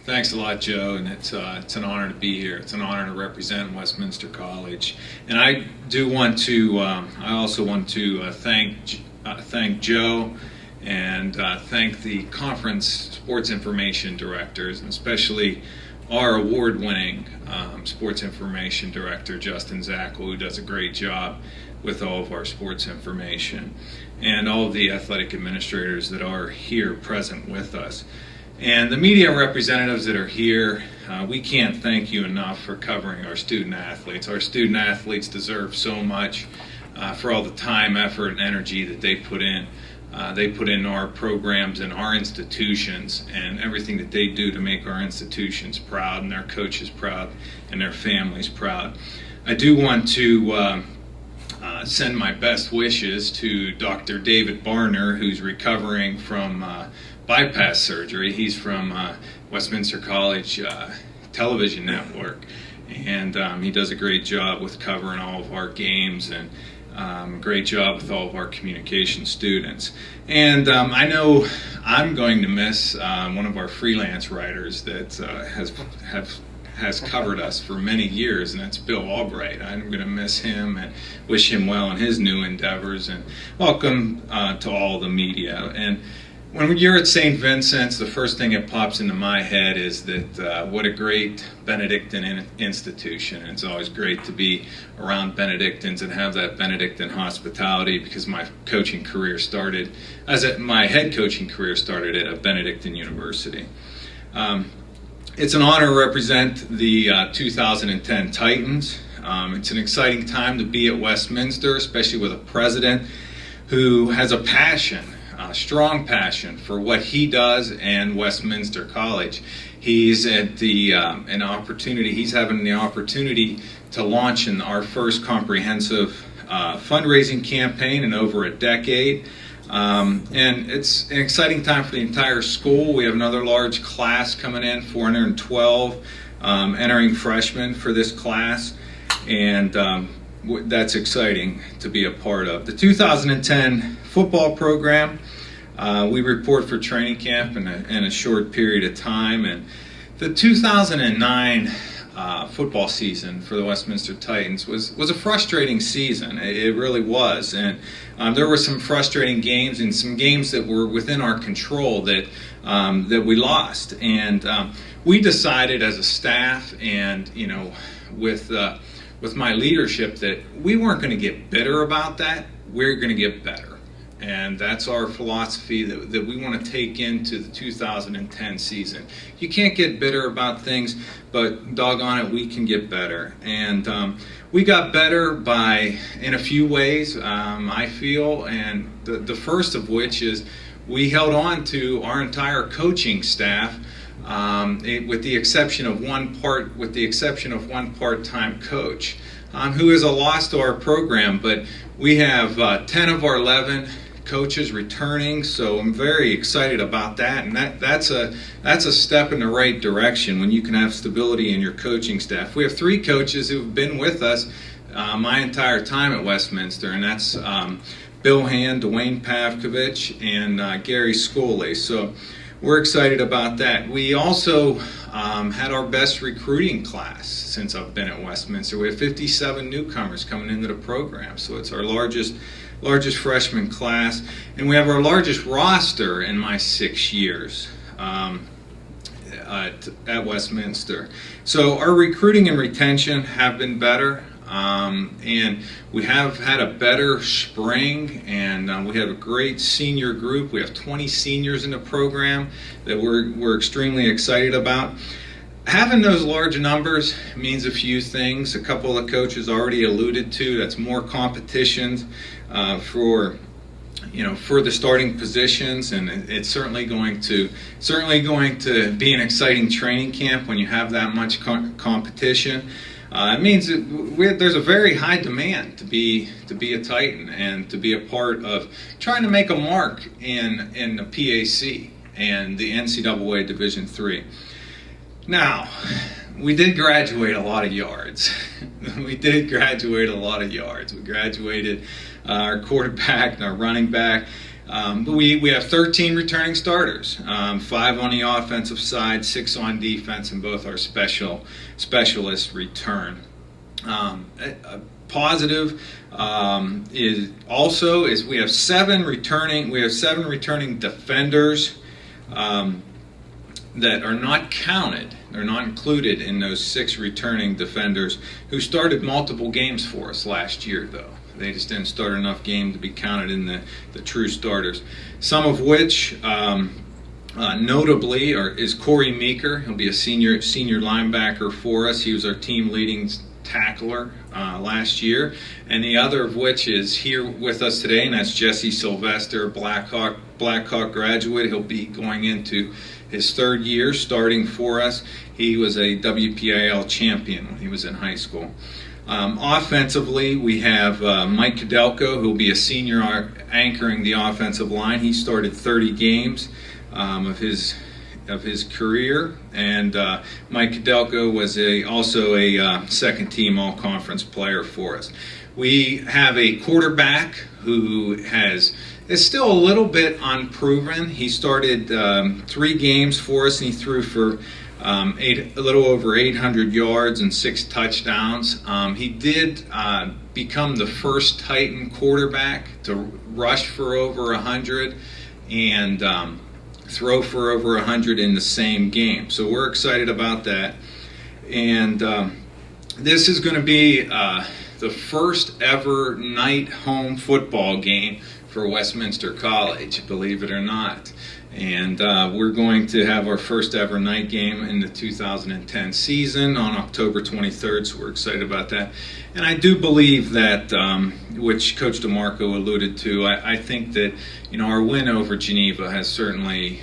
Thanks a lot, Joe, and it's an honor to be here. It's an honor to represent Westminster College, and I also want to thank Joe and thank the conference sports information directors, and especially our award-winning sports information director, Justin Zackel, who does a great job with all of our sports information, and all of the athletic administrators that are here present with us. And the media representatives that are here, we can't thank you enough for covering our student athletes. Our student athletes deserve so much for all the time, effort, and energy that they put in. They put in our programs and our institutions and everything that they do to make our institutions proud and their coaches proud and their families proud. I do want to send my best wishes to Dr. David Barner, who's recovering from bypass surgery. He's from Westminster College television network, and he does a great job with covering all of our games and great job with all of our communication students. And I know I'm going to miss one of our freelance writers that has covered us for many years, and that's Bill Albright. I'm going to miss him and wish him well in his new endeavors, and welcome to all the media. And when you're at St. Vincent's, the first thing that pops into my head is that what a great Benedictine institution. And it's always great to be around Benedictines and have that Benedictine hospitality, because my head coaching career started at a Benedictine university. It's an honor to represent the 2010 Titans. It's an exciting time to be at Westminster, especially with a president who has a strong passion for what he does and Westminster College. He's at He's having the opportunity to launch in our first comprehensive fundraising campaign in over a decade. And it's an exciting time for the entire school. We have another large class coming in, 412 entering freshmen for this class, and that's exciting to be a part of. The 2010 football program, we report for training camp in a short period of time, and the 2009 football season for the Westminster Titans was a frustrating season. It really was, and there were some frustrating games and some games that were within our control that we lost. And we decided as a staff, and with my leadership, that we weren't going to get bitter about that. We're going to get better. And that's our philosophy that we want to take into the 2010 season. You can't get bitter about things, but doggone it, we can get better. And we got better in a few ways, I feel, and the first of which is we held on to our entire coaching staff, with the exception of one part-time coach, who is a loss to our program. But we have 10 of our 11 coaches returning, so I'm very excited about that, and that's a step in the right direction when you can have stability in your coaching staff. We have 3 coaches who've been with us my entire time at Westminster, and that's Bill Hand, Dwayne Pavkovich, and Gary Scoley. So we're excited about that. We also had our best recruiting class since I've been at Westminster. We have 57 newcomers coming into the program, so it's our largest freshman class, and we have our largest roster in my 6 years at Westminster. So our recruiting and retention have been better, and we have had a better spring, and we have a great senior group. We have 20 seniors in the program that we're extremely excited about. Having those large numbers means a few things. A couple of coaches already alluded to. That's more competitions for the starting positions, and it's certainly going to be an exciting training camp when you have that much competition. It means that there's a very high demand to be a Titan and to be a part of trying to make a mark in the PAC and the NCAA Division III. Now, we did graduate a lot of yards. We graduated our quarterback and our running back. But we have 13 returning starters, 5 on the offensive side, 6 on defense, and both our specialists return. A positive is we have 7 returning defenders that are not counted. They're not included in those 6 returning defenders who started multiple games for us last year, though. They just didn't start enough games to be counted in the true starters. Some of which, notably, is Corey Meeker. He'll be a senior linebacker for us. He was our team leading tackler last year. And the other of which is here with us today, and that's Jesse Sylvester, Blackhawk graduate. He'll be going into his 3rd year starting for us. He was a WPIL champion when he was in high school. Offensively, we have Mike Kudelko, who will be a senior anchoring the offensive line. He started 30 games of his career, and Mike Kudelko was also a second-team all-conference player for us. We have a quarterback who is still a little bit unproven. He started 3 games for us, and he threw for a little over 800 yards and 6 touchdowns. He did become the first Titan quarterback to rush for over 100 and throw for over 100 in the same game. So we're excited about that. And this is going to be the first ever night home football game for Westminster College, believe it or not. And we're going to have our first ever night game in the 2010 season on October 23rd, so we're excited about that. And I do believe that, which Coach DeMarco alluded to, I think that our win over Geneva has certainly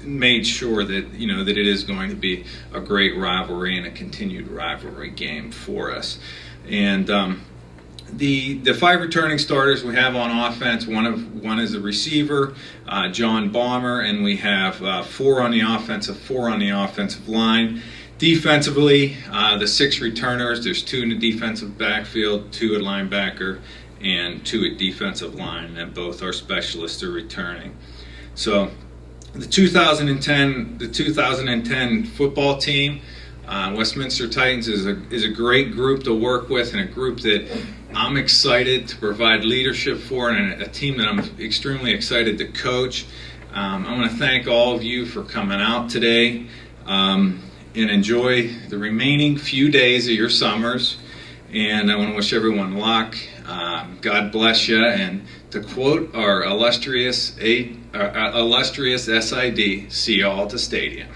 made sure that that it is going to be a great rivalry and a continued rivalry game for us. And the 5 returning starters we have on offense, one is a receiver, John Balmer, and we have 4 on the offensive line. Defensively, the 6 returners, there's 2 in the defensive backfield, 2 at linebacker, and 2 at defensive line, and both our specialists are returning. So the 2010 football team, Westminster Titans, is a great group to work with, and a group that I'm excited to provide leadership for, and a team that I'm extremely excited to coach. I want to thank all of you for coming out today, and enjoy the remaining few days of your summers. And I want to wish everyone luck. God bless you. And to quote our illustrious SID, see you all at the stadium.